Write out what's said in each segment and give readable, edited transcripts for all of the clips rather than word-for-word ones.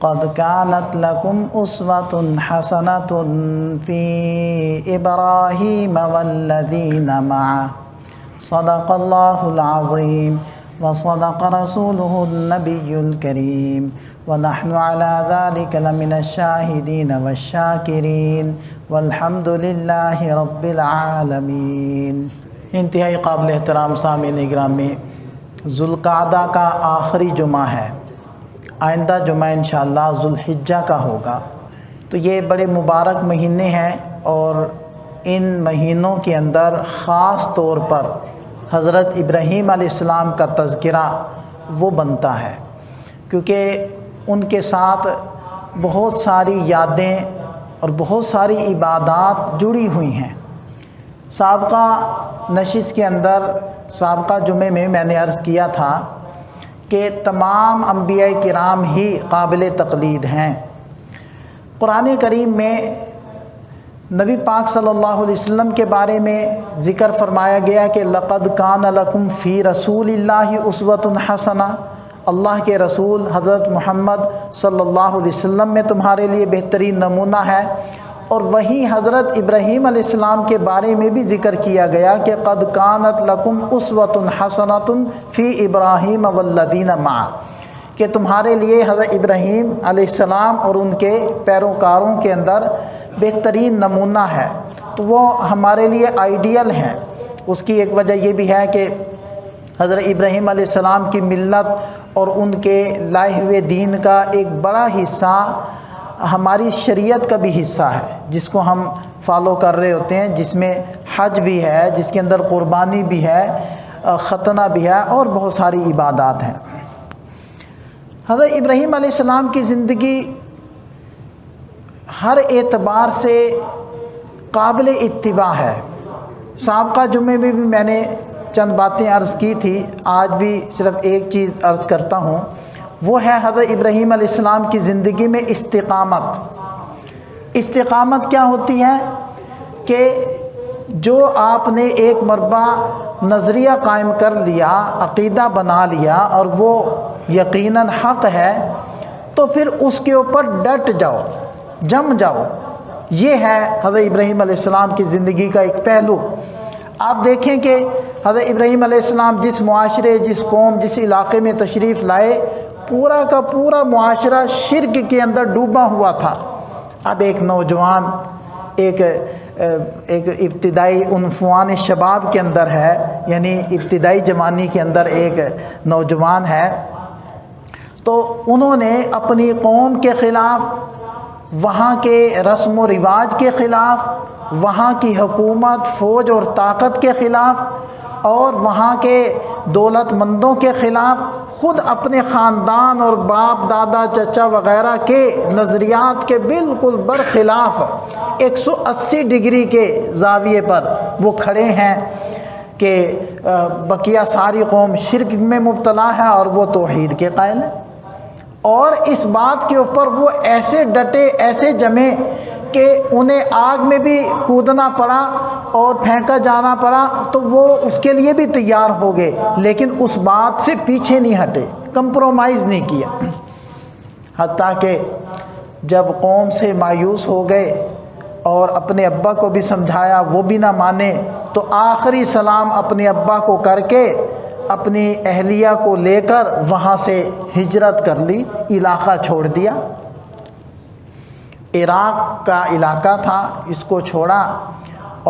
قد كانت لكم أسوة حسنة في إبراهيم والذين معه صدق الله العظيم وصدق رسوله النبي الكريم ونحن على ذلك لمن الشاهدين والشاكرين والحمد لله رب العالمین۔ انتہائی قابل احترام سامعین گرامی، ذوالقعدہ کا آخری جمعہ ہے، آئندہ جمعہ انشاءاللہ ذوالحجہ کا ہوگا۔ تو یہ بڑے مبارک مہینے ہیں اور ان مہینوں کے اندر خاص طور پر حضرت ابراہیم علیہ السلام کا تذکرہ وہ بنتا ہے، کیونکہ ان کے ساتھ بہت ساری یادیں اور بہت ساری عبادات جڑی ہوئی ہیں۔ سابقہ نشست کے اندر سابقہ جمعے میں نے عرض کیا تھا کہ تمام انبیاء کرام ہی قابل تقلید ہیں۔ قرآن کریم میں نبی پاک صلی اللہ علیہ وسلم کے بارے میں ذکر فرمایا گیا کہ لقد کان لکم فی رسول اللہ اسوۃ حسنہ، اللہ کے رسول حضرت محمد صلی اللہ علیہ وسلم میں تمہارے لیے بہترین نمونہ ہے۔ اور وہی حضرت ابراہیم علیہ السلام کے بارے میں بھی ذکر کیا گیا کہ قد کانت لکم اسوۃ حسنۃ فی ابراہیم والذین معہ، کہ تمہارے لیے حضرت ابراہیم علیہ السلام اور ان کے پیروکاروں کے اندر بہترین نمونہ ہے۔ تو وہ ہمارے لیے آئیڈیل ہیں۔ اس کی ایک وجہ یہ بھی ہے کہ حضرت ابراہیم علیہ السلام کی ملت اور ان کے لائے ہوئے دین کا ایک بڑا حصہ ہماری شریعت کا بھی حصہ ہے، جس کو ہم فالو کر رہے ہوتے ہیں، جس میں حج بھی ہے، جس کے اندر قربانی بھی ہے، ختنہ بھی ہے اور بہت ساری عبادات ہیں۔ حضرت ابراہیم علیہ السلام کی زندگی ہر اعتبار سے قابل اتباع ہے۔ سابقہ جمعے میں بھی میں نے چند باتیں عرض کی تھی، آج بھی صرف ایک چیز عرض کرتا ہوں، وہ ہے حضرت ابراہیم علیہ السلام کی زندگی میں استقامت۔ استقامت کیا ہوتی ہے کہ جو آپ نے ایک مربع نظریہ قائم کر لیا، عقیدہ بنا لیا اور وہ یقیناً حق ہے، تو پھر اس کے اوپر ڈٹ جاؤ، جم جاؤ۔ یہ ہے حضرت ابراہیم علیہ السلام کی زندگی کا ایک پہلو۔ آپ دیکھیں کہ حضرت ابراہیم علیہ السلام جس معاشرے، جس قوم، جس علاقے میں تشریف لائے، پورا کا پورا معاشرہ شرک کے اندر ڈوبا ہوا تھا۔ اب ایک نوجوان ایک ابتدائی عنفوان شباب کے اندر ہے، یعنی ابتدائی جوانی کے اندر ایک نوجوان ہے، تو انہوں نے اپنی قوم کے خلاف، وہاں کے رسم و رواج کے خلاف، وہاں کی حکومت، فوج اور طاقت کے خلاف اور وہاں کے دولت مندوں کے خلاف، خود اپنے خاندان اور باپ دادا چچا وغیرہ کے نظریات کے بالکل برخلاف 180 ڈگری کے زاویے پر وہ کھڑے ہیں کہ بقیہ ساری قوم شرک میں مبتلا ہے اور وہ توحید کے قائل ہیں۔ اور اس بات کے اوپر وہ ایسے ڈٹے، ایسے جمے کہ انہیں آگ میں بھی کودنا پڑا اور پھینکا جانا پڑا تو وہ اس کے لیے بھی تیار ہو گئے، لیکن اس بات سے پیچھے نہیں ہٹے، کمپرومائز نہیں کیا۔ حتیٰ کہ جب قوم سے مایوس ہو گئے اور اپنے ابا کو بھی سمجھایا، وہ بھی نہ مانے، تو آخری سلام اپنے ابا کو کر کے اپنی اہلیہ کو لے کر وہاں سے ہجرت کر لی، علاقہ چھوڑ دیا۔ عراق کا علاقہ تھا، اس کو چھوڑا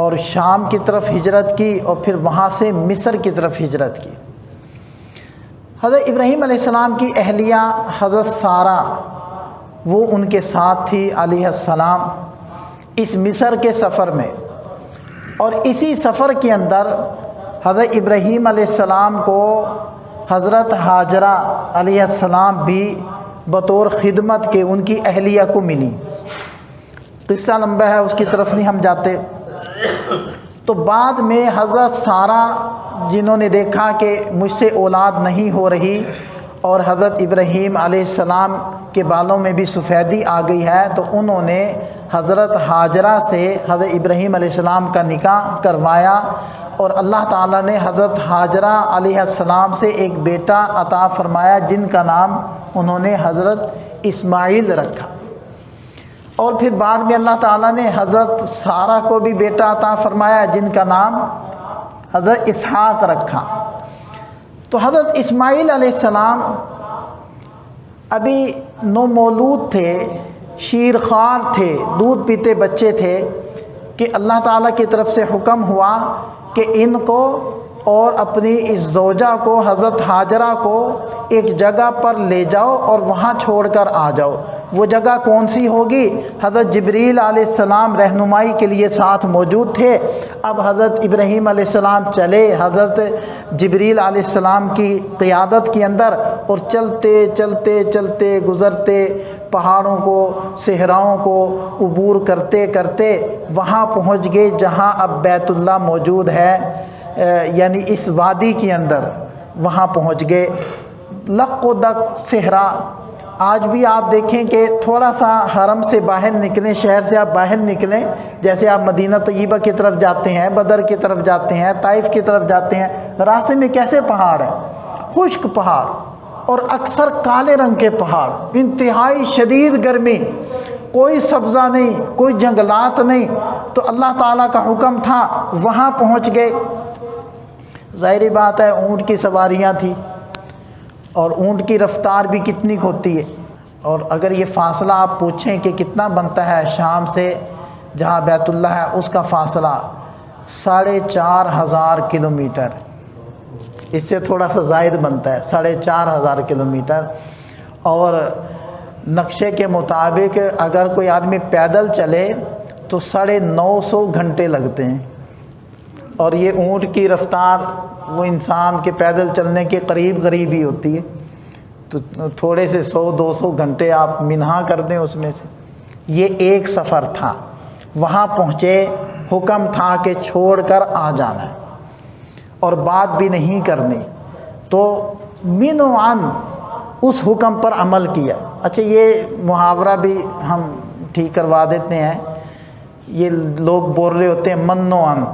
اور شام کی طرف ہجرت کی اور پھر وہاں سے مصر کی طرف ہجرت کی۔ حضرت ابراہیم علیہ السلام کی اہلیہ حضرت سارہ وہ ان کے ساتھ تھی علیہ السلام اس مصر کے سفر میں، اور اسی سفر کے اندر حضرت ابراہیم علیہ السلام کو حضرت ہاجرہ علیہ السلام بھی بطور خدمت کے ان کی اہلیہ کو ملی۔ قصہ لمبا ہے، اس کی طرف نہیں ہم جاتے۔ تو بعد میں حضرت سارہ جنہوں نے دیکھا کہ مجھ سے اولاد نہیں ہو رہی اور حضرت ابراہیم علیہ السلام کے بالوں میں بھی سفیدی آ گئی ہے، تو انہوں نے حضرت ہاجرہ سے حضرت ابراہیم علیہ السلام کا نکاح کروایا، اور اللہ تعالیٰ نے حضرت ہاجرہ علیہ السلام سے ایک بیٹا عطا فرمایا جن کا نام انہوں نے حضرت اسماعیل رکھا، اور پھر بعد میں اللہ تعالیٰ نے حضرت سارہ کو بھی بیٹا عطا فرمایا جن کا نام حضرت اسحاق رکھا۔ تو حضرت اسماعیل علیہ السلام ابھی نومولود تھے، شیرخوار تھے، دودھ پیتے بچے تھے کہ اللہ تعالیٰ کی طرف سے حکم ہوا کہ ان کو اور اپنی اس زوجہ کو حضرت ہاجرہ کو ایک جگہ پر لے جاؤ اور وہاں چھوڑ کر آ جاؤ۔ وہ جگہ کون سی ہوگی؟ حضرت جبریل علیہ السلام رہنمائی کے لیے ساتھ موجود تھے۔ اب حضرت ابراہیم علیہ السلام چلے حضرت جبریل علیہ السلام کی قیادت کے اندر، اور چلتے چلتے چلتے گزرتے پہاڑوں کو، صحراؤں کو عبور کرتے کرتے وہاں پہنچ گئے جہاں اب بیت اللہ موجود ہے، یعنی اس وادی کے اندر وہاں پہنچ گئے۔ لق و دق صحرا، آج بھی آپ دیکھیں کہ تھوڑا سا حرم سے باہر نکلیں، شہر سے آپ باہر نکلیں، جیسے آپ مدینہ طیبہ کی طرف جاتے ہیں، بدر کی طرف جاتے ہیں، طائف کی طرف جاتے ہیں، راستے میں کیسے پہاڑ ہیں؟ خشک پہاڑ، اور اکثر کالے رنگ کے پہاڑ، انتہائی شدید گرمی، کوئی سبزہ نہیں، کوئی جنگلات نہیں۔ تو اللہ تعالیٰ کا حکم تھا، وہاں پہنچ گئے۔ ظاہری بات ہے اونٹ کی سواریاں تھیں، اور اونٹ کی رفتار بھی کتنی ہوتی ہے، اور اگر یہ فاصلہ آپ پوچھیں کہ کتنا بنتا ہے شام سے جہاں بیت اللہ ہے، اس کا فاصلہ 4,500 کلومیٹر، اس سے تھوڑا سا زائد بنتا ہے، 4,500 کلومیٹر۔ اور نقشے کے مطابق اگر کوئی آدمی پیدل چلے تو 950 گھنٹے لگتے ہیں، اور یہ اونٹ کی رفتار وہ انسان کے پیدل چلنے کے قریب قریب ہی ہوتی ہے، تو تھوڑے سے 100-200 گھنٹے آپ منہا کر دیں اس میں سے۔ یہ ایک سفر تھا، وہاں پہنچے، حکم تھا کہ چھوڑ کر آ جانا ہے اور بات بھی نہیں کرنی، تو من و عن اس حکم پر عمل کیا۔ اچھا، یہ محاورہ بھی ہم ٹھیک کروا دیتے ہیں، یہ لوگ بول رہے ہوتے ہیں من و عن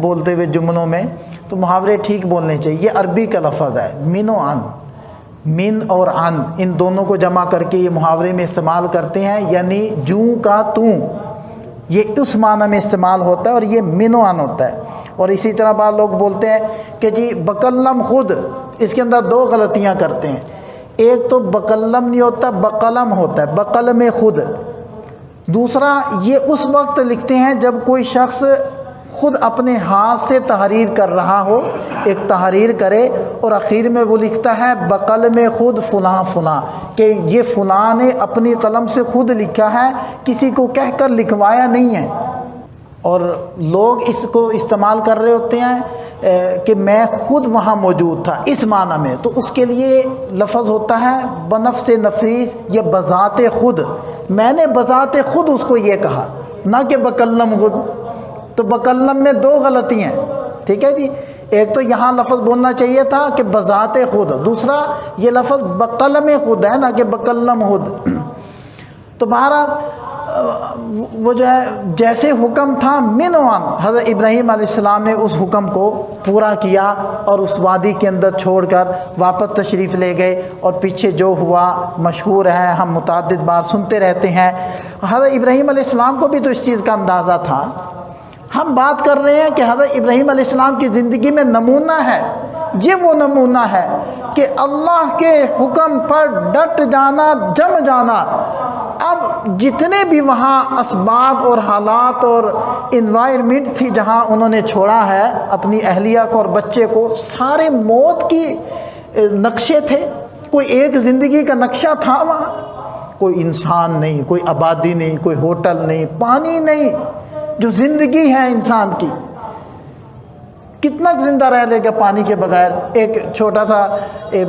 بولتے ہوئے جملوں میں، تو محاورے ٹھیک بولنے چاہیے۔ یہ عربی کا لفظ ہے، من و عن، من اور عن ان دونوں کو جمع کر کے یہ محاورے میں استعمال کرتے ہیں، یعنی جوں کا توں، یہ اس معنی میں استعمال ہوتا ہے، اور یہ من و عن ہوتا ہے۔ اور اسی طرح بعض لوگ بولتے ہیں کہ جی بکلم خود، اس کے اندر 2 غلطیاں کرتے ہیں، ایک تو بکلم نہیں ہوتا، بقلم ہوتا ہے، بقلم خود۔ دوسرا یہ اس وقت لکھتے ہیں جب کوئی شخص خود اپنے ہاتھ سے تحریر کر رہا ہو، ایک تحریر کرے اور اخیر میں وہ لکھتا ہے بقلم خود فلاں فلاں، کہ یہ فلاں نے اپنی قلم سے خود لکھا ہے، کسی کو کہہ کر لکھوایا نہیں ہے۔ اور لوگ اس کو استعمال کر رہے ہوتے ہیں کہ میں خود وہاں موجود تھا، اس معنی میں، تو اس کے لیے لفظ ہوتا ہے بنفس نفیس یا بذات خود، میں نے بذات خود اس کو یہ کہا، نہ کہ بکلم خود۔ تو بکلم میں 2 غلطی ہیں، ٹھیک ہے جی۔ ایک تو یہاں لفظ بولنا چاہیے تھا کہ بذات خود، دوسرا یہ لفظ بقلم خود ہے، نہ کہ بکلم خود۔ تو بہرحال وہ جو ہے جیسے حکم تھا من و عن، حضرت ابراہیم علیہ السلام نے اس حکم کو پورا کیا اور اس وادی کے اندر چھوڑ کر واپس تشریف لے گئے، اور پیچھے جو ہوا مشہور ہے، ہم متعدد بار سنتے رہتے ہیں۔ حضرت ابراہیم علیہ السلام کو بھی تو اس چیز کا اندازہ تھا۔ ہم بات کر رہے ہیں کہ حضرت ابراہیم علیہ السلام کی زندگی میں نمونہ ہے، یہ وہ نمونہ ہے کہ اللہ کے حکم پر ڈٹ جانا، جم جانا۔ اب جتنے بھی وہاں اسباب اور حالات اور انوائرمنٹ تھی جہاں انہوں نے چھوڑا ہے اپنی اہلیہ کو اور بچے کو، سارے موت کی نقشے تھے، کوئی ایک زندگی کا نقشہ تھا وہاں، کوئی انسان نہیں، کوئی آبادی نہیں، کوئی ہوٹل نہیں، پانی نہیں، جو زندگی ہے انسان کی، کتنا زندہ رہ لے گا پانی کے بغیر؟ ایک چھوٹا سا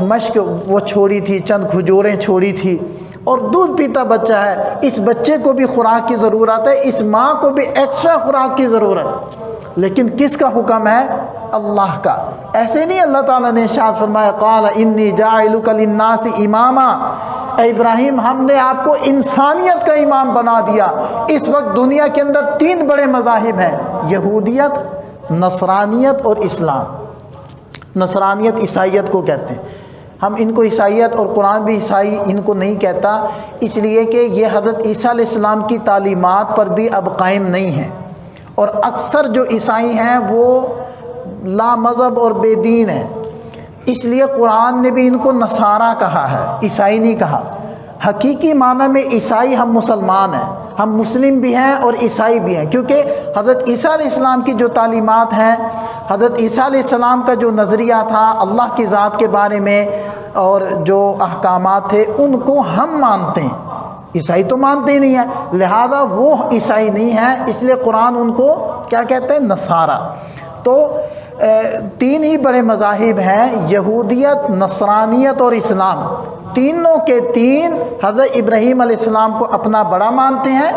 مشک وہ چھوڑی تھی، چند کھجوریں چھوڑی تھی، اور دودھ پیتا بچہ ہے، اس بچے کو بھی خوراک کی ضرورت ہے، اس ماں کو بھی ایکسٹرا خوراک کی ضرورت، لیکن کس کا حکم ہے؟ اللہ کا۔ ایسے نہیں اللہ تعالیٰ نے ارشاد فرمایا قال انی جاعلک للناس اماما، اے ابراہیم ہم نے آپ کو انسانیت کا امام بنا دیا۔ اس وقت دنیا کے اندر 3 بڑے مذاہب ہیں، یہودیت، نصرانیت اور اسلام۔ نصرانیت عیسائیت کو کہتے ہیں، ہم ان کو عیسائیت اور قرآن بھی عیسائی ان کو نہیں کہتا، اس لیے کہ یہ حضرت عیسیٰ علیہ السلام کی تعلیمات پر بھی اب قائم نہیں ہیں، اور اکثر جو عیسائی ہیں وہ لا مذہب اور بے دین ہیں، اس لیے قرآن نے بھی ان کو نصارہ کہا ہے، عیسائی نہیں کہا۔ حقیقی معنی میں عیسائی ہم مسلمان ہیں، ہم مسلم بھی ہیں اور عیسائی بھی ہیں، کیونکہ حضرت عیسیٰ علیہ السلام کی جو تعلیمات ہیں، حضرت عیسیٰ علیہ السلام کا جو نظریہ تھا اللہ کی ذات کے بارے میں اور جو احکامات تھے ان کو ہم مانتے ہیں، عیسائی تو مانتے ہی نہیں ہیں، لہذا وہ عیسائی نہیں ہیں، اس لیے قرآن ان کو کیا کہتے ہیں؟ نصارہ۔ تو تین ہی بڑے مذاہب ہیں، یہودیت، نصرانیت اور اسلام، تینوں کے تین حضرت ابراہیم علیہ السلام کو اپنا بڑا مانتے ہیں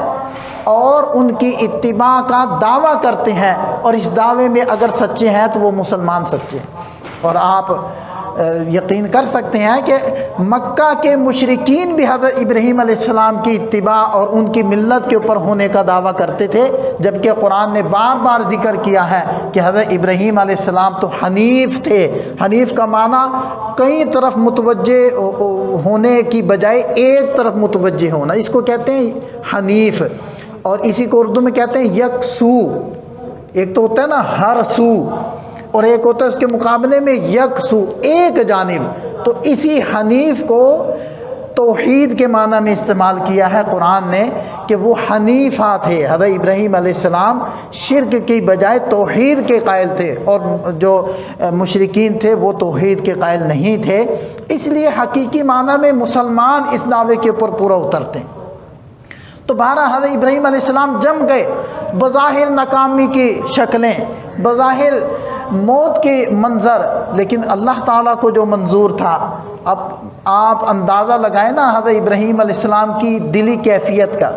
اور ان کی اتباع کا دعویٰ کرتے ہیں، اور اس دعوے میں اگر سچے ہیں تو وہ مسلمان سچے ہیں۔ اور آپ یقین کر سکتے ہیں کہ مکہ کے مشرکین بھی حضرت ابراہیم علیہ السلام کی اتباع اور ان کی ملت کے اوپر ہونے کا دعویٰ کرتے تھے، جبکہ قرآن نے بار بار ذکر کیا ہے کہ حضرت ابراہیم علیہ السلام تو حنیف تھے۔ حنیف کا معنی کئی طرف متوجہ ہونے کی بجائے ایک طرف متوجہ ہونا، اس کو کہتے ہیں حنیف، اور اسی کو اردو میں کہتے ہیں یکسو۔ ایک تو ہوتا ہے نا ہر سو، اور ایک ہوتا ہے اس کے مقابلے میں یکسو، ایک جانب۔ تو اسی حنیف کو توحید کے معنی میں استعمال کیا ہے قرآن نے کہ وہ حنیفہ تھے۔ حضرت ابراہیم علیہ السلام شرک کی بجائے توحید کے قائل تھے، اور جو مشرکین تھے وہ توحید کے قائل نہیں تھے، اس لیے حقیقی معنی میں مسلمان اس دعوے کے اوپر پورا اترتے ہیں۔ تو بہرحال حضرت ابراہیم علیہ السلام جم گئے، بظاہر ناکامی کی شکلیں، بظاہر موت کے منظر، لیکن اللہ تعالیٰ کو جو منظور تھا۔ اب آپ اندازہ لگائیں نا حضرت ابراہیم علیہ السلام کی دلی کیفیت کا۔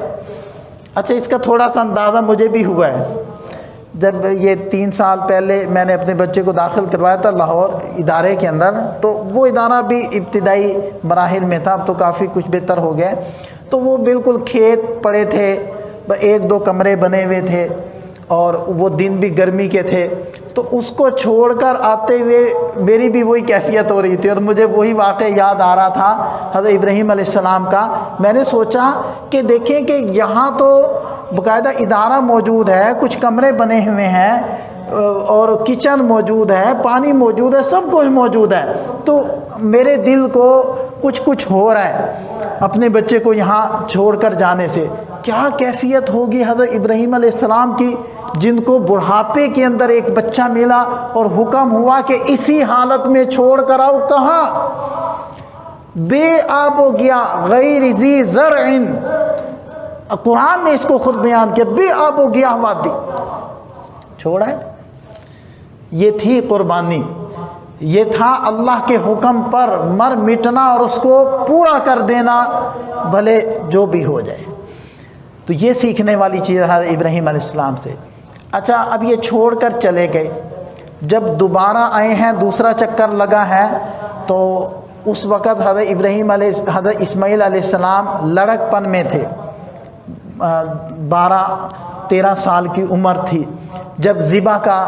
اچھا، اس کا تھوڑا سا اندازہ مجھے بھی ہوا ہے، جب یہ 3 سال پہلے میں نے اپنے بچے کو داخل کروایا تھا لاہور ادارے کے اندر، تو وہ ادارہ بھی ابتدائی مراحل میں تھا، اب تو کافی کچھ بہتر ہو گیا۔ تو وہ بالکل کھیت پڑے تھے، 1-2 کمرے بنے ہوئے تھے، اور وہ دن بھی گرمی کے تھے، تو اس کو چھوڑ کر آتے ہوئے میری بھی وہی کیفیت ہو رہی تھی، اور مجھے وہی واقعہ یاد آ رہا تھا حضرت ابراہیم علیہ السلام کا۔ میں نے سوچا کہ دیکھیں کہ یہاں تو باقاعدہ ادارہ موجود ہے، کچھ کمرے بنے ہوئے ہیں، اور کچن موجود ہے، پانی موجود ہے، سب کچھ موجود ہے، تو میرے دل کو کچھ ہو رہا ہے اپنے بچے کو یہاں چھوڑ کر جانے سے۔ کیا کیفیت ہوگی حضرت ابراہیم علیہ السلام کی، جن کو بڑھاپے کے اندر ایک بچہ ملا اور حکم ہوا کہ اسی حالت میں چھوڑ کر آؤ، کہاں؟ بے آب و گیا، غیر ذی زرع، قرآن نے اس کو خود بیان کیا، بے آب و گیا وادی چھوڑا ہے۔ یہ تھی قربانی، یہ تھا اللہ کے حکم پر مر مٹنا اور اس کو پورا کر دینا، بھلے جو بھی ہو جائے۔ تو یہ سیکھنے والی چیز ہے ابراہیم علیہ السلام سے۔ اچھا، اب یہ چھوڑ کر چلے گئے، جب دوبارہ آئے ہیں، دوسرا چکر لگا ہے، تو اس وقت حضرت اسماعیل علیہ السلام لڑک پن میں تھے، 12-13 سال کی عمر تھی جب ذبح کا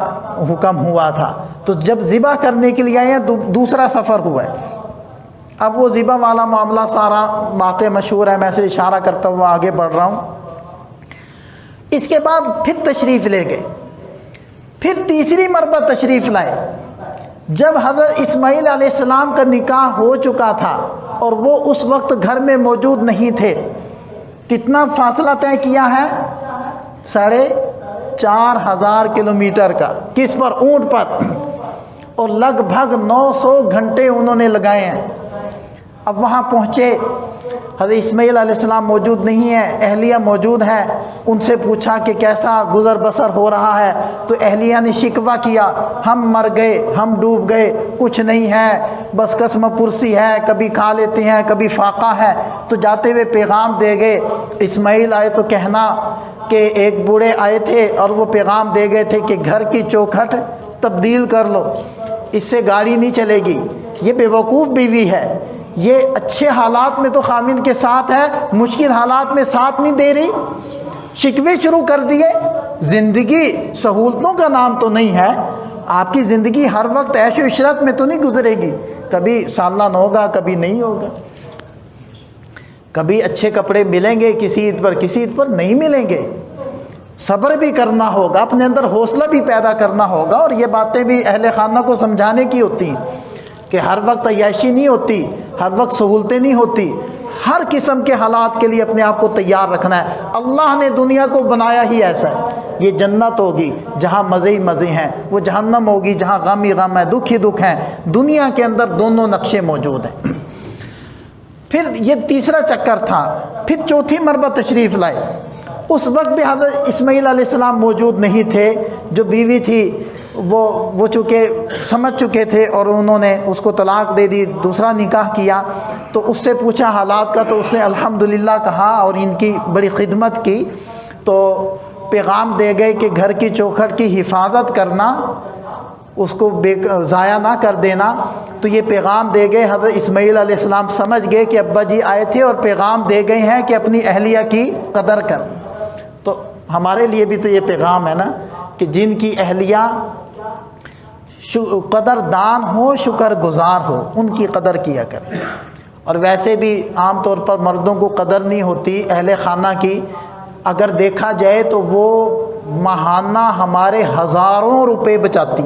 حکم ہوا تھا۔ تو جب ذبح کرنے کے لیے آئے ہیں، دوسرا سفر ہوا ہے۔ اب وہ ذبح والا معاملہ سارا واقع مشہور ہے، میں سے اشارہ کرتا ہوا آگے بڑھ رہا ہوں۔ اس کے بعد پھر تشریف لے گئے، پھر تیسری مرتبہ تشریف لائے، جب حضرت اسماعیل علیہ السلام کا نکاح ہو چکا تھا اور وہ اس وقت گھر میں موجود نہیں تھے۔ کتنا فاصلہ طے کیا ہے؟ 4,500 کلومیٹر کا، کس پر؟ اونٹ پر، اور لگ بھگ 900 گھنٹے انہوں نے لگائے ہیں۔ اب وہاں پہنچے، حضرت اسماعیل علیہ السلام موجود نہیں ہے، اہلیہ موجود ہے، ان سے پوچھا کہ کیسا گزر بسر ہو رہا ہے، تو اہلیہ نے شکوہ کیا، ہم مر گئے، ہم ڈوب گئے، کچھ نہیں ہے، بس قسم پرسی ہے، کبھی کھا لیتے ہیں، کبھی فاقہ ہے۔ تو جاتے ہوئے پیغام دے گئے، اسماعیل آئے تو کہنا کہ ایک بوڑھے آئے تھے اور وہ پیغام دے گئے تھے کہ گھر کی چوکھٹ تبدیل کر لو، اس سے گاڑی نہیں چلے گی، یہ بے وقوف بیوی ہے، یہ اچھے حالات میں تو خامند کے ساتھ ہے، مشکل حالات میں ساتھ نہیں دے رہی۔ شکوے شروع کر دیے۔ زندگی سہولتوں کا نام تو نہیں ہے، آپ کی زندگی ہر وقت عیش و عشرت میں تو نہیں گزرے گی، کبھی سالن ہوگا کبھی نہیں ہوگا، کبھی اچھے کپڑے ملیں گے کسی عید پر نہیں ملیں گے، صبر بھی کرنا ہوگا، اپنے اندر حوصلہ بھی پیدا کرنا ہوگا، اور یہ باتیں بھی اہل خانہ کو سمجھانے کی ہوتی ہیں کہ ہر وقت عیاشی نہیں ہوتی، ہر وقت سہولتیں نہیں ہوتی، ہر قسم کے حالات کے لیے اپنے آپ کو تیار رکھنا ہے۔ اللہ نے دنیا کو بنایا ہی ایسا ہے، یہ جنت ہوگی جہاں مزے ہی مزے ہیں، وہ جہنم ہوگی جہاں غم ہی غم ہے، دکھ ہی دکھ ہیں، دنیا کے اندر دونوں نقشے موجود ہیں۔ پھر یہ تیسرا چکر تھا، پھر چوتھی مرتبہ تشریف لائے، اس وقت بھی حضرت اسماعیل علیہ السلام موجود نہیں تھے، جو بیوی تھی وہ چونکہ سمجھ چکے تھے اور انہوں نے اس کو طلاق دے دی، دوسرا نکاح کیا، تو اس سے پوچھا حالات کا، تو اس نے الحمدللہ کہا اور ان کی بڑی خدمت کی، تو پیغام دے گئے کہ گھر کی چوکھٹ کی حفاظت کرنا، اس کو ضائع نہ کر دینا۔ تو یہ پیغام دے گئے، حضرت اسماعیل علیہ السلام سمجھ گئے کہ ابا جی آئے تھے اور پیغام دے گئے ہیں کہ اپنی اہلیہ کی قدر کر۔ تو ہمارے لیے بھی تو یہ پیغام ہے نا کہ جن کی اہلیہ قدر دان ہو، شکر گزار ہو، ان کی قدر کیا کریں۔ اور ویسے بھی عام طور پر مردوں کو قدر نہیں ہوتی اہل خانہ کی، اگر دیکھا جائے تو وہ ماہانہ ہمارے ہزاروں روپے بچاتی،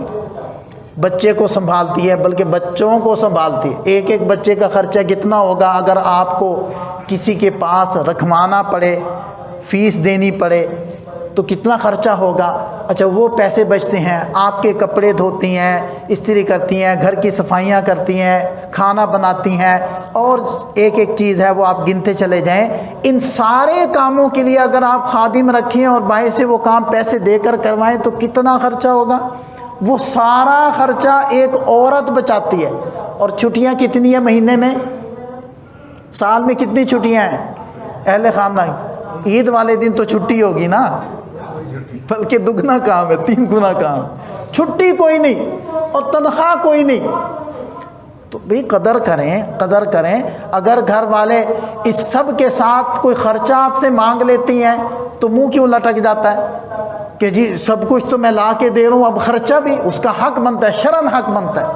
بچے کو سنبھالتی ہے، بلکہ بچوں کو سنبھالتی ہے۔ ایک ایک بچے کا خرچہ کتنا ہوگا اگر آپ کو کسی کے پاس رکھوانا پڑے، فیس دینی پڑے تو کتنا خرچہ ہوگا۔ اچھا وہ پیسے بچتے ہیں، آپ کے کپڑے دھوتی ہیں، استری کرتی ہیں، گھر کی صفائیاں کرتی ہیں، کھانا بناتی ہیں، اور ایک ایک چیز ہے وہ آپ گنتے چلے جائیں۔ ان سارے کاموں کے لیے اگر آپ خادم رکھیں اور باہر سے وہ کام پیسے دے کر کروائیں تو کتنا خرچہ ہوگا۔ وہ سارا خرچہ ایک عورت بچاتی ہے۔ اور چھٹیاں کتنی ہیں مہینے میں، سال میں کتنی چھٹیاں ہیں اہل خانہ؟ عید والے دن تو چھٹی ہوگی نا، بلکہ دگنا کام ہے، 3 گنا کام، چھٹی کوئی نہیں اور تنخواہ کوئی نہیں۔ تو بھئی قدر کریں۔ اگر گھر والے اس سب کے ساتھ کوئی خرچہ آپ سے مانگ لیتی ہیں تو منہ کیوں لٹک جاتا ہے کہ جی سب کچھ تو میں لا کے دے رہا ہوں، اب خرچہ بھی اس کا حق بنتا ہے، شرعاً حق بنتا ہے۔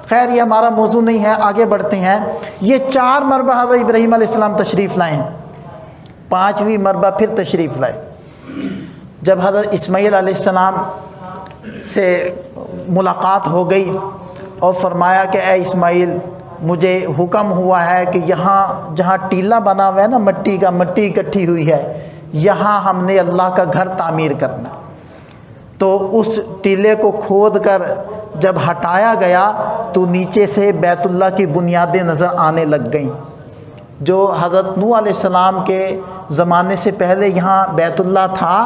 خیر یہ ہمارا موضوع نہیں ہے، آگے بڑھتے ہیں۔ یہ 4 مرتبہ حضرت ابراہیم علیہ السلام تشریف لائے ہیں، 5ویں مرتبہ پھر تشریف لائے۔ جب حضرت اسماعیل علیہ السلام سے ملاقات ہو گئی اور فرمایا کہ اے اسماعیل، مجھے حکم ہوا ہے کہ یہاں جہاں ٹیلا بنا ہوا ہے نا، مٹی اکٹھی ہوئی ہے، یہاں ہم نے اللہ کا گھر تعمیر کرنا۔ تو اس ٹیلے کو کھود کر جب ہٹایا گیا تو نیچے سے بیت اللہ کی بنیادیں نظر آنے لگ گئیں، جو حضرت نوح علیہ السلام کے زمانے سے پہلے یہاں بیت اللہ تھا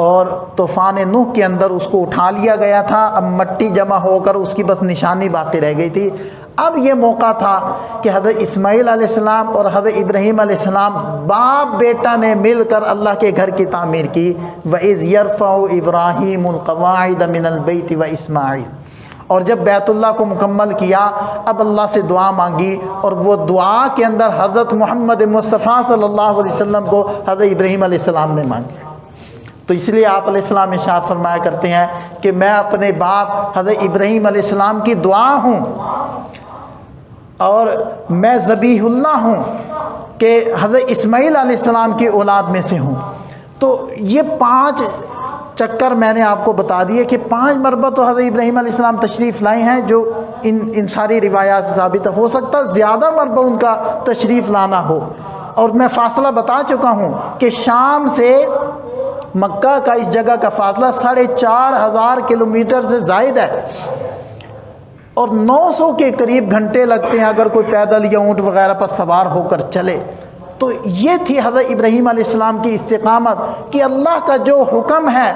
اور طوفان نوح کے اندر اس کو اٹھا لیا گیا تھا، اب مٹی جمع ہو کر اس کی بس نشانی باقی رہ گئی تھی۔ اب یہ موقع تھا کہ حضرت اسماعیل علیہ السلام اور حضرت ابراہیم علیہ السلام باپ بیٹا نے مل کر اللہ کے گھر کی تعمیر کی۔ وَإِذْ يَرْفَعُ إِبْرَاهِيمُ الْقَوَاعِدَ مِنَ الْبَيْتِ وَإِسْمَاعِيلُ، اور جب بیت اللہ کو مکمل کیا اب اللہ سے دعا مانگی، اور وہ دعا کے اندر حضرت محمد مصطفیٰ صلی اللہ علیہ وسلم کو حضرت ابراہیم علیہ السلام نے مانگی۔ تو اس لیے آپ علیہ السلام ارشاد فرمایا کرتے ہیں کہ میں اپنے باپ حضرت ابراہیم علیہ السلام کی دعا ہوں اور میں ذبیح اللہ ہوں کہ حضرت اسماعیل علیہ السلام کی اولاد میں سے ہوں۔ تو یہ 5 چکر میں نے آپ کو بتا دیے کہ 5 مرتبہ تو حضرت ابراہیم علیہ السلام تشریف لائے ہیں، جو ان ساری روایات سے ثابت ہو سکتا زیادہ مرتبہ ان کا تشریف لانا ہو۔ اور میں فاصلہ بتا چکا ہوں کہ شام سے مکہ کا اس جگہ کا فاصلہ 4500 کلومیٹر سے زائد ہے، اور 900 کے قریب گھنٹے لگتے ہیں اگر کوئی پیدل یا اونٹ وغیرہ پر سوار ہو کر چلے۔ تو یہ تھی حضرت ابراہیم علیہ السلام کی استقامت کہ اللہ کا جو حکم ہے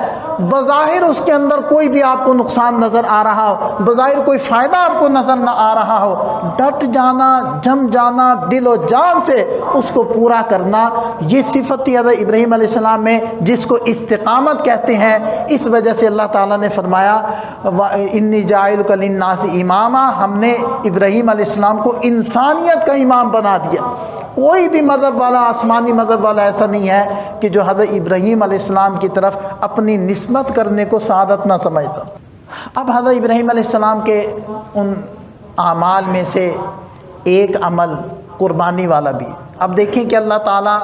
بظاہر اس کے اندر کوئی بھی آپ کو نقصان نظر آ رہا ہو، بظاہر کوئی فائدہ آپ کو نظر نہ آ رہا ہو، ڈٹ جانا، جم جانا، دل و جان سے اس کو پورا کرنا، یہ صفت تھی حضرت ابراہیم علیہ السلام میں، جس کو استقامت کہتے ہیں۔ اس وجہ سے اللہ تعالیٰ نے فرمایا انی جاعلک للناس اماما، ہم نے ابراہیم علیہ السلام کو انسانیت کا امام بنا دیا۔ کوئی بھی مذہب والا، آسمانی مذہب والا ایسا نہیں ہے کہ جو حضرت ابراہیم علیہ السلام کی طرف اپنی نسبت کرنے کو سعادت نہ سمجھتا۔ اب حضرت ابراہیم علیہ السلام کے ان اعمال میں سے ایک عمل قربانی والا بھی. اب دیکھیں کہ اللہ تعالیٰ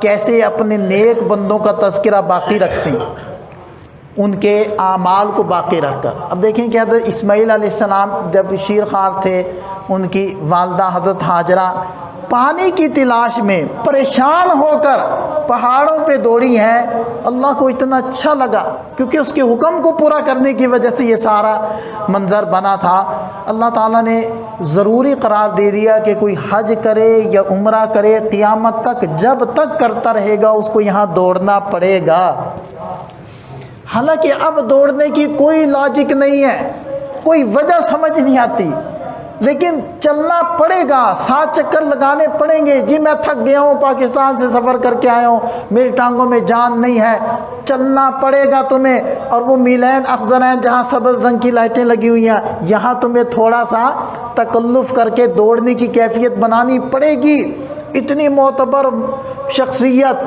کیسے اپنے نیک بندوں کا تذکرہ باقی رکھتے ہیں، ان کے اعمال کو باقی رکھ کر. اب دیکھیں کہ حضرت اسماعیل علیہ السلام جب شیرخوار تھے، ان کی والدہ حضرت ہاجرہ پانی کی تلاش میں پریشان ہو کر پہاڑوں پہ دوڑی ہیں. اللہ کو اتنا اچھا لگا کیونکہ اس کے حکم کو پورا کرنے کی وجہ سے یہ سارا منظر بنا تھا. اللہ تعالیٰ نے ضروری قرار دے دیا کہ کوئی حج کرے یا عمرہ کرے، قیامت تک جب تک کرتا رہے گا اس کو یہاں دوڑنا پڑے گا. حالانکہ اب دوڑنے کی کوئی لاجک نہیں ہے، کوئی وجہ سمجھ نہیں آتی، لیکن چلنا پڑے گا، 7 چکر لگانے پڑیں گے. جی میں تھک گیا ہوں، پاکستان سے سفر کر کے آیا ہوں، میری ٹانگوں میں جان نہیں ہے، چلنا پڑے گا تمہیں. اور وہ میلین اخضرین جہاں سبز رنگ کی لائٹیں لگی ہوئی ہیں، یہاں تمہیں تھوڑا سا تکلف کر کے دوڑنے کی کیفیت بنانی پڑے گی. اتنی معتبر شخصیت،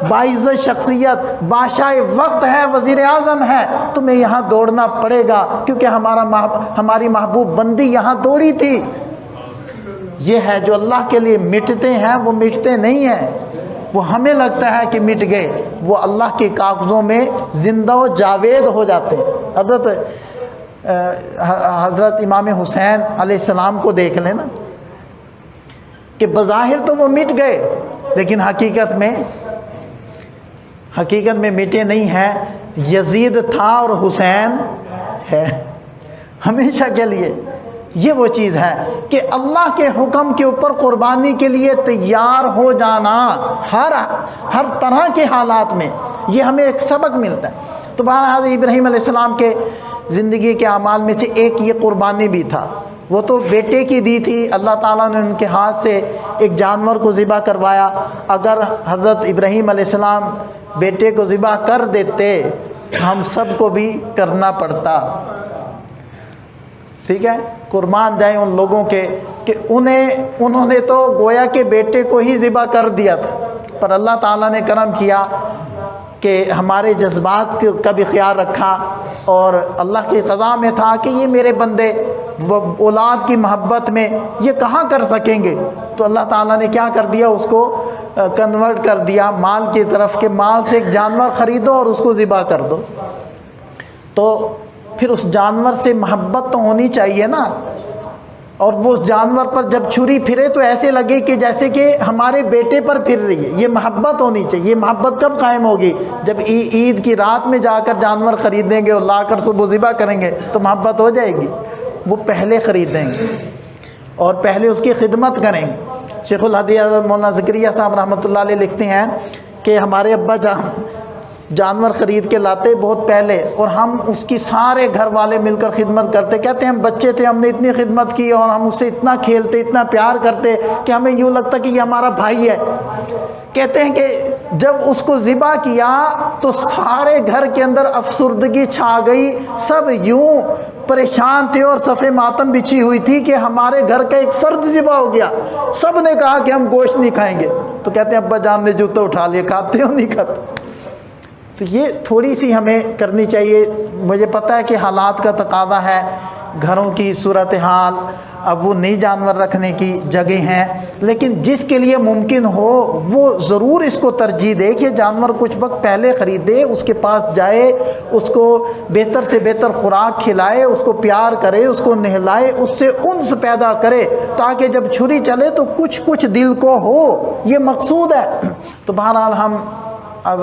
باعزت شخصیت، بادشاہ وقت ہے، وزیر اعظم ہے، تمہیں یہاں دوڑنا پڑے گا کیونکہ ہماری محبوب بندی یہاں دوڑی تھی. یہ ہے جو اللہ کے لیے مٹتے ہیں وہ مٹتے نہیں ہیں، وہ ہمیں لگتا ہے کہ مٹ گئے، وہ اللہ کے کاغذوں میں زندہ و جاوید ہو جاتے ہیں. حضرت امام حسین علیہ السلام کو دیکھ لیں نا، کہ بظاہر تو وہ مٹ گئے لیکن حقیقت میں مٹے نہیں ہیں. یزید تھا اور حسین ہے ہمیشہ کے لیے. یہ وہ چیز ہے کہ اللہ کے حکم کے اوپر قربانی کے لیے تیار ہو جانا ہر طرح کے حالات میں، یہ ہمیں ایک سبق ملتا ہے. تو بہرحال ابراہیم علیہ السلام کے زندگی کے اعمال میں سے ایک یہ قربانی بھی تھا. وہ تو بیٹے کی دی تھی، اللہ تعالیٰ نے ان کے ہاتھ سے ایک جانور کو ذبح کروایا. اگر حضرت ابراہیم علیہ السلام بیٹے کو ذبح کر دیتے ہم سب کو بھی کرنا پڑتا. ٹھیک ہے، قربان جائیں ان لوگوں کے کہ انہوں نے تو گویا کہ بیٹے کو ہی ذبح کر دیا تھا، پر اللہ تعالیٰ نے کرم کیا کہ ہمارے جذبات کا بھی خیال رکھا، اور اللہ کی قضا میں تھا کہ یہ میرے بندے اولاد کی محبت میں یہ کہاں کر سکیں گے. تو اللہ تعالیٰ نے کیا کر دیا، اس کو کنورٹ کر دیا مال کی طرف، کہ مال سے ایک جانور خریدو اور اس کو ذبح کر دو. تو پھر اس جانور سے محبت تو ہونی چاہیے نا، اور وہ اس جانور پر جب چھری پھرے تو ایسے لگے کہ جیسے کہ ہمارے بیٹے پر پھر رہی ہے. یہ محبت ہونی چاہیے. یہ محبت کب قائم ہوگی؟ جب عید کی رات میں جا کر جانور خریدیں گے اور لا کر صبح ذبح کریں گے تو محبت ہو جائے گی. وہ پہلے خریدیں گے اور پہلے اس کی خدمت کریں گے. شیخ الحدیث مولانا زکریہ صاحب رحمۃ اللہ علیہ لکھتے ہیں کہ ہمارے ابا جانور خرید کے لاتے بہت پہلے، اور ہم اس کی سارے گھر والے مل کر خدمت کرتے. کہتے ہیں ہم بچے تھے، ہم نے اتنی خدمت کی اور ہم اس سے اتنا کھیلتے، اتنا پیار کرتے کہ ہمیں یوں لگتا کہ یہ ہمارا بھائی ہے. کہتے ہیں کہ جب اس کو ذبح کیا تو سارے گھر کے اندر افسردگی چھا گئی، سب یوں پریشان تھے اور صف ماتم بچھی ہوئی تھی کہ ہمارے گھر کا ایک فرد ذبح ہو گیا. سب نے کہا کہ ہم گوشت نہیں کھائیں گے. تو کہتے ہیں ابا جان نے جوتا اٹھا لیا، کھاتے ہو نہیں کھاتے. تو یہ تھوڑی سی ہمیں کرنی چاہیے. مجھے پتہ ہے کہ حالات کا تقاضا ہے، گھروں کی صورتحال، اب وہ نئی جانور رکھنے کی جگہ ہیں، لیکن جس کے لیے ممکن ہو وہ ضرور اس کو ترجیح دے کہ جانور کچھ وقت پہلے خریدے، اس کے پاس جائے، اس کو بہتر سے بہتر خوراک کھلائے، اس کو پیار کرے، اس کو نہلائے، اس سے انس پیدا کرے تاکہ جب چھری چلے تو کچھ دل کو ہو. یہ مقصود ہے. تو بہرحال ہم اب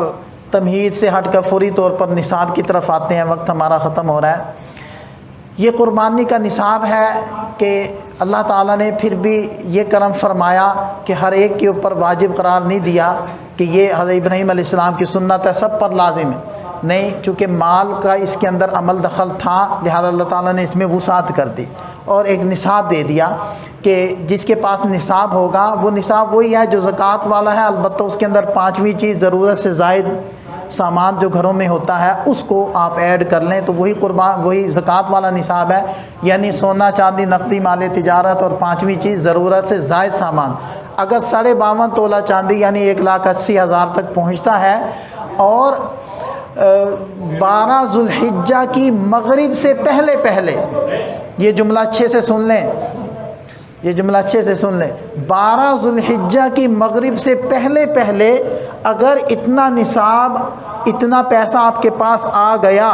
تمہید سے ہٹ کر فوری طور پر نصاب کی طرف آتے ہیں. وقت ہمارا ختم ہو رہا ہے. یہ قربانی کا نصاب ہے کہ اللہ تعالیٰ نے پھر بھی یہ کرم فرمایا کہ ہر ایک کے اوپر واجب قرار نہیں دیا کہ یہ حضرت ابراہیم علیہ السلام کی سنت ہے، سب پر لازم ہے. نہیں، چونکہ مال کا اس کے اندر عمل دخل تھا، لہذا اللہ تعالیٰ نے اس میں وسعت کر دی اور ایک نصاب دے دیا کہ جس کے پاس نصاب ہوگا وہ نصاب وہی ہے جو زکوٰۃ والا ہے. البتہ اس کے اندر 5ویں چیز ضرورت سے زائد سامان جو گھروں میں ہوتا ہے اس کو آپ ایڈ کر لیں تو وہی زکوٰۃ والا نصاب ہے. یعنی سونا چاندی نقدی مال تجارت اور 5ویں چیز ضرورت سے زائد سامان. اگر 52.5 تولہ چاندی یعنی 1,80,000 تک پہنچتا ہے اور 12 ذوالحجہ کی مغرب سے پہلے پہلے، یہ جملہ اچھے سے سن لیں، یہ جملہ اچھے سے سن لیں، 12 ذوالحجہ کی مغرب سے پہلے پہلے اگر اتنا نصاب، اتنا پیسہ آپ کے پاس آ گیا،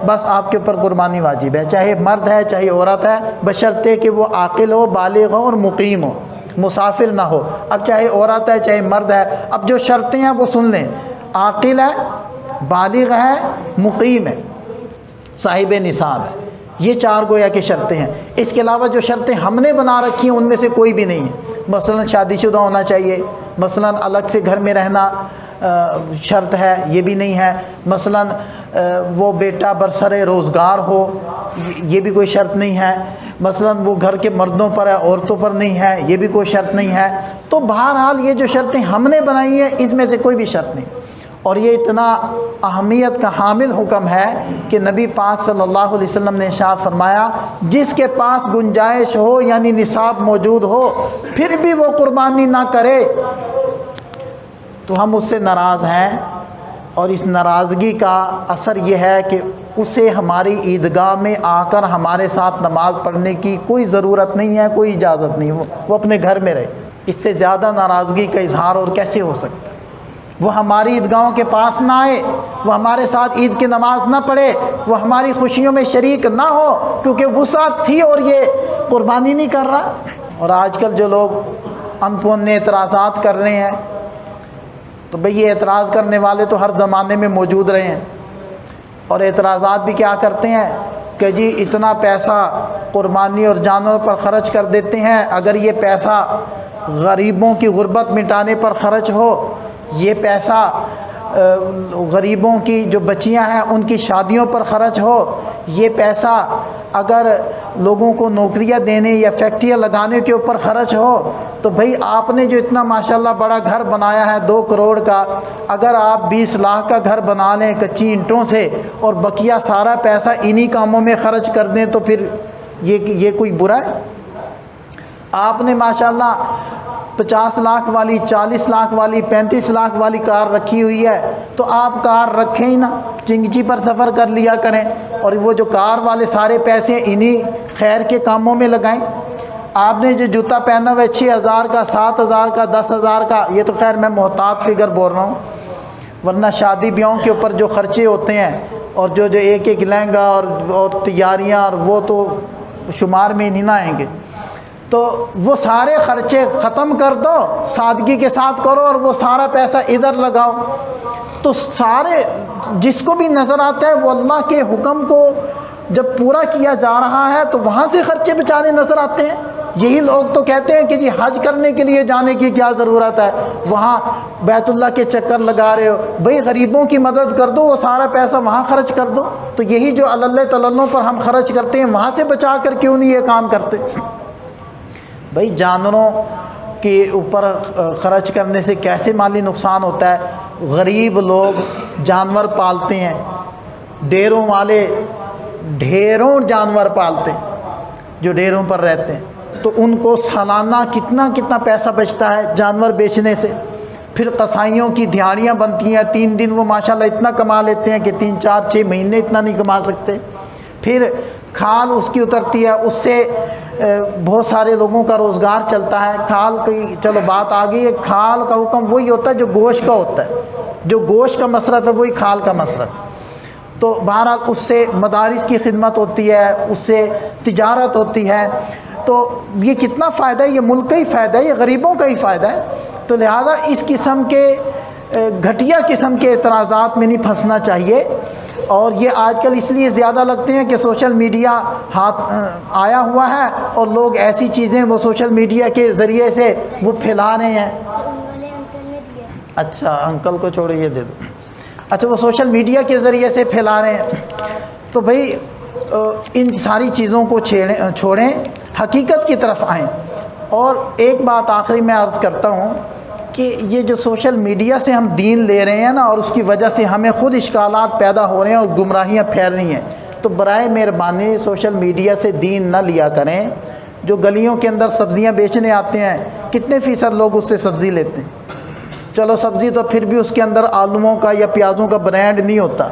بس آپ کے اوپر قربانی واجب ہے، چاہے مرد ہے چاہے عورت ہے، بشرطے کہ وہ عاقل ہو، بالغ ہو اور مقیم ہو، مسافر نہ ہو۔ اب چاہے عورت ہے چاہے مرد ہے، اب جو شرطیں ہیں وہ سن لیں، عاقل ہے، بالغ ہے، مقیم ہے، صاحب نصاب ہے، یہ 4 گویا کی شرطیں ہیں۔ اس کے علاوہ جو شرطیں ہم نے بنا رکھی ہیں ان میں سے کوئی بھی نہیں ہے۔ مثلا شادی شدہ ہونا چاہیے، مثلا الگ سے گھر میں رہنا شرط ہے، یہ بھی نہیں ہے۔ مثلا وہ بیٹا برسر روزگار ہو، یہ بھی کوئی شرط نہیں ہے۔ مثلا وہ گھر کے مردوں پر ہے، عورتوں پر نہیں ہے، یہ بھی کوئی شرط نہیں ہے۔ تو بہرحال یہ جو شرطیں ہم نے بنائی ہیں اس میں سے کوئی بھی شرط نہیں، اور یہ اتنا اہمیت کا حامل حکم ہے کہ نبی پاک صلی اللہ علیہ وسلم نے ارشاد فرمایا، جس کے پاس گنجائش ہو یعنی نصاب موجود ہو پھر بھی وہ قربانی نہ کرے تو ہم اس سے ناراض ہیں، اور اس ناراضگی کا اثر یہ ہے کہ اسے ہماری عیدگاہ میں آ کر ہمارے ساتھ نماز پڑھنے کی کوئی ضرورت نہیں ہے، کوئی اجازت نہیں، وہ اپنے گھر میں رہے۔ اس سے زیادہ ناراضگی کا اظہار اور کیسے ہو سکتا ہے؟ وہ ہماری عیدگاہوں کے پاس نہ آئے، وہ ہمارے ساتھ عید کی نماز نہ پڑھے، وہ ہماری خوشیوں میں شریک نہ ہو کیونکہ وسعت تھی اور یہ قربانی نہیں کر رہا۔ اور آج کل جو لوگ انپن اعتراضات کر رہے ہیں، تو بھئی یہ اعتراض کرنے والے تو ہر زمانے میں موجود رہے ہیں، اور اعتراضات بھی کیا کرتے ہیں کہ جی اتنا پیسہ قربانی اور جانوروں پر خرچ کر دیتے ہیں، اگر یہ پیسہ غریبوں کی غربت مٹانے پر خرچ ہو، یہ پیسہ غریبوں کی جو بچیاں ہیں ان کی شادیوں پر خرچ ہو، یہ پیسہ اگر لوگوں کو نوکریاں دینے یا فیکٹریاں لگانے کے اوپر خرچ ہو، تو بھئی آپ نے جو اتنا ماشاءاللہ بڑا گھر بنایا ہے 2 کروڑ کا، اگر آپ 20 لاکھ کا گھر بنا لیں کچی اینٹوں سے اور بقیہ سارا پیسہ انہی کاموں میں خرچ کر دیں تو پھر یہ کوئی برا ہے؟ آپ نے ماشاءاللہ 50 لاکھ والی، 40 لاکھ والی، 35 لاکھ والی کار رکھی ہوئی ہے، تو آپ کار رکھیں ہی نہ، چنگچی پر سفر کر لیا کریں، اور وہ جو کار والے سارے پیسے انہی خیر کے کاموں میں لگائیں۔ آپ نے جو جوتا پہنا ہوا ہے 6,000 کا، 7,000 کا، 10,000 کا، یہ تو خیر میں محتاط فگر بول رہا ہوں، ورنہ شادی بیاہوں کے اوپر جو خرچے ہوتے ہیں اور جو ایک ایک لہنگا اور تیاریاں، اور وہ تو شمار میں نہیں نہ آئیں گے، تو وہ سارے خرچے ختم کر دو، سادگی کے ساتھ کرو، اور وہ سارا پیسہ ادھر لگاؤ، تو سارے جس کو بھی نظر آتا ہے وہ اللہ کے حکم کو جب پورا کیا جا رہا ہے تو وہاں سے خرچے بچانے نظر آتے ہیں۔ یہی لوگ تو کہتے ہیں کہ جی حج کرنے کے لیے جانے کی کیا ضرورت ہے، وہاں بیت اللہ کے چکر لگا رہے ہو، بھئی غریبوں کی مدد کر دو، وہ سارا پیسہ وہاں خرچ کر دو۔ تو یہی جو اللہ تعالیٰ پر ہم خرچ کرتے ہیں وہاں سے بچا کر کیوں نہیں یہ کام کرتے؟ بھئی جانوروں کے اوپر خرچ کرنے سے کیسے مالی نقصان ہوتا ہے؟ غریب لوگ جانور پالتے ہیں، ڈیروں والے ڈھیروں جانور پالتے ہیں جو ڈیروں پر رہتے ہیں، تو ان کو سالانہ کتنا پیسہ بچتا ہے جانور بیچنے سے۔ پھر قصائیوں کی دیہاڑیاں بنتی ہیں، 3 دن وہ ماشاءاللہ اتنا کما لیتے ہیں کہ 3 4 6 مہینے اتنا نہیں کما سکتے۔ پھر کھال اس کی اترتی ہے، اس سے بہت سارے لوگوں کا روزگار چلتا ہے۔ کھال کی چلو بات آ گئی ہے، کھال کا حکم وہی ہوتا ہے جو گوشت کا ہوتا ہے، جو گوشت کا مصرف ہے وہی کھال کا مصرف۔ تو بہرحال اس سے مدارس کی خدمت ہوتی ہے، اس سے تجارت ہوتی ہے، تو یہ کتنا فائدہ ہے، یہ ملک کا ہی فائدہ ہے، یہ غریبوں کا ہی فائدہ ہے۔ تو لہذا اس قسم کے گھٹیا قسم کے اعتراضات میں نہیں پھنسنا چاہیے۔ اور یہ آج کل اس لیے زیادہ لگتے ہیں کہ سوشل میڈیا ہاتھ آیا ہوا ہے، اور لوگ ایسی چیزیں وہ سوشل میڈیا کے ذریعے سے وہ پھیلا رہے ہیں۔ اچھا انکل کو چھوڑے، یہ دے دو۔ اچھا وہ سوشل میڈیا کے ذریعے سے پھیلا رہے ہیں، تو بھئی ان ساری چیزوں کو چھوڑیں، حقیقت کی طرف آئیں۔ اور ایک بات آخری میں عرض کرتا ہوں کہ یہ جو سوشل میڈیا سے ہم دین لے رہے ہیں نا، اور اس کی وجہ سے ہمیں خود اشکالات پیدا ہو رہے ہیں اور گمراہیاں پھیل رہی ہیں، تو برائے مہربانی سوشل میڈیا سے دین نہ لیا کریں۔ جو گلیوں کے اندر سبزیاں بیچنے آتے ہیں، کتنے فیصد لوگ اس سے سبزی لیتے ہیں؟ چلو سبزی تو پھر بھی اس کے اندر آلوؤں کا یا پیازوں کا برانڈ نہیں ہوتا،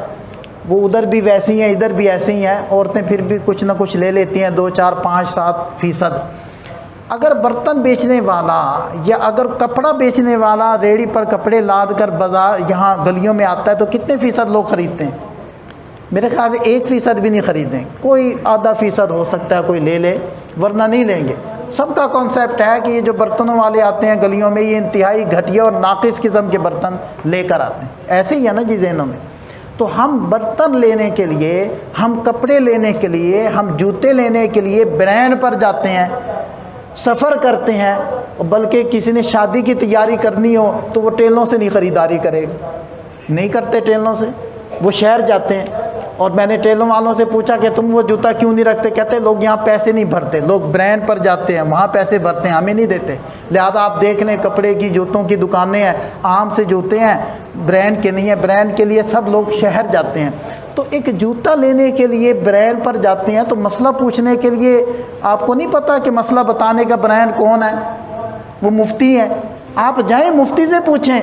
وہ ادھر بھی ویسی ہیں ادھر بھی ایسے ہی ہیں، عورتیں پھر بھی کچھ نہ کچھ لے لیتی ہیں 2 4 5 7%۔ اگر برتن بیچنے والا یا اگر کپڑا بیچنے والا ریڑھی پر کپڑے لاد کر بازار یہاں گلیوں میں آتا ہے تو کتنے فیصد لوگ خریدتے ہیں؟ میرے خیال سے 1% بھی نہیں خریدیں، کوئی آدھا فیصد ہو سکتا ہے کوئی لے لے، ورنہ نہیں لیں گے۔ سب کا کانسیپٹ ہے کہ یہ جو برتنوں والے آتے ہیں گلیوں میں یہ انتہائی گھٹیا اور ناقص قسم کے برتن لے کر آتے ہیں، ایسے ہی ہے نا جی ذہنوں میں۔ تو ہم برتن لینے کے لیے، ہم کپڑے لینے کے لیے، ہم جوتے لینے کے لیے برانڈ پر جاتے ہیں، سفر کرتے ہیں، بلکہ کسی نے شادی کی تیاری کرنی ہو تو وہ ٹیلوں سے نہیں خریداری کرے، نہیں کرتے ٹیلوں سے، وہ شہر جاتے ہیں۔ اور میں نے ٹیلوں والوں سے پوچھا کہ تم وہ جوتا کیوں نہیں رکھتے؟ کہتے لوگ یہاں پیسے نہیں بھرتے، لوگ برانڈ پر جاتے ہیں وہاں پیسے بھرتے ہیں، ہمیں نہیں دیتے۔ لہذا آپ دیکھ لیں کپڑے کی جوتوں کی دکانیں ہیں، عام سے جوتے ہیں، برانڈ کے نہیں ہیں، برانڈ کے لیے سب لوگ شہر جاتے ہیں۔ تو ایک جوتا لینے کے لیے برانڈ پر جاتے ہیں تو مسئلہ پوچھنے کے لیے آپ کو نہیں پتا کہ مسئلہ بتانے کا برانڈ کون ہے؟ وہ مفتی ہیں، آپ جائیں مفتی سے پوچھیں،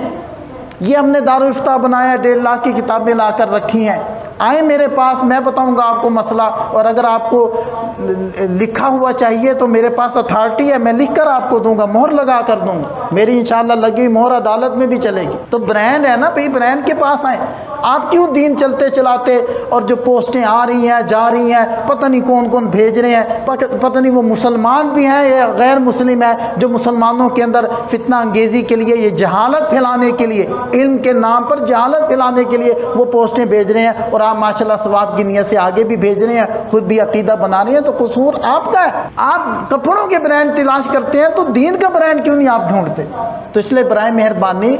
یہ ہم نے دارالافتاء بنایا، 1.5 لاکھ کی کتابیں لا کر رکھی ہیں، آئیں میرے پاس، میں بتاؤں گا آپ کو مسئلہ، اور اگر آپ کو لکھا ہوا چاہیے تو میرے پاس اتھارٹی ہے، میں لکھ کر آپ کو دوں گا، مہر لگا کر دوں گا، میری انشاءاللہ لگی مہر عدالت میں بھی چلے گی۔ تو برانڈ ہے نا بھئی، برانڈ کے پاس آئیں۔ آپ کیوں دین چلتے چلاتے اور جو پوسٹیں آ رہی ہیں جا رہی ہیں، پتہ نہیں کون کون بھیج رہے ہیں، پتہ نہیں وہ مسلمان بھی ہیں یا غیر مسلم ہیں، جو مسلمانوں کے اندر فتنہ انگیزی کے لیے، یہ جہالت پھیلانے کے لیے، علم کے نام پر جہالت پھیلانے کے لیے وہ پوسٹیں بھیج رہے ہیں، اور آپ ماشاءاللہ ثواب کی نیت سے آگے بھی بھیج رہے ہیں، خود بھی عقیدہ بنا رہے ہیں، تو قصور آپ کا ہے۔ آپ کپڑوں کے برانڈ تلاش کرتے ہیں تو دین کا برانڈ کیوں نہیں آپ ڈھونڈتے؟ تو اس لیے برائے مہربانی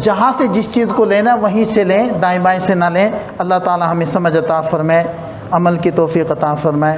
جہاں سے جس چیز کو لینا وہیں سے لیں، دائیں بائیں سے نہ لیں۔ اللہ تعالی ہمیں سمجھ عطا فرمائے، عمل کی توفیق عطا فرمائے۔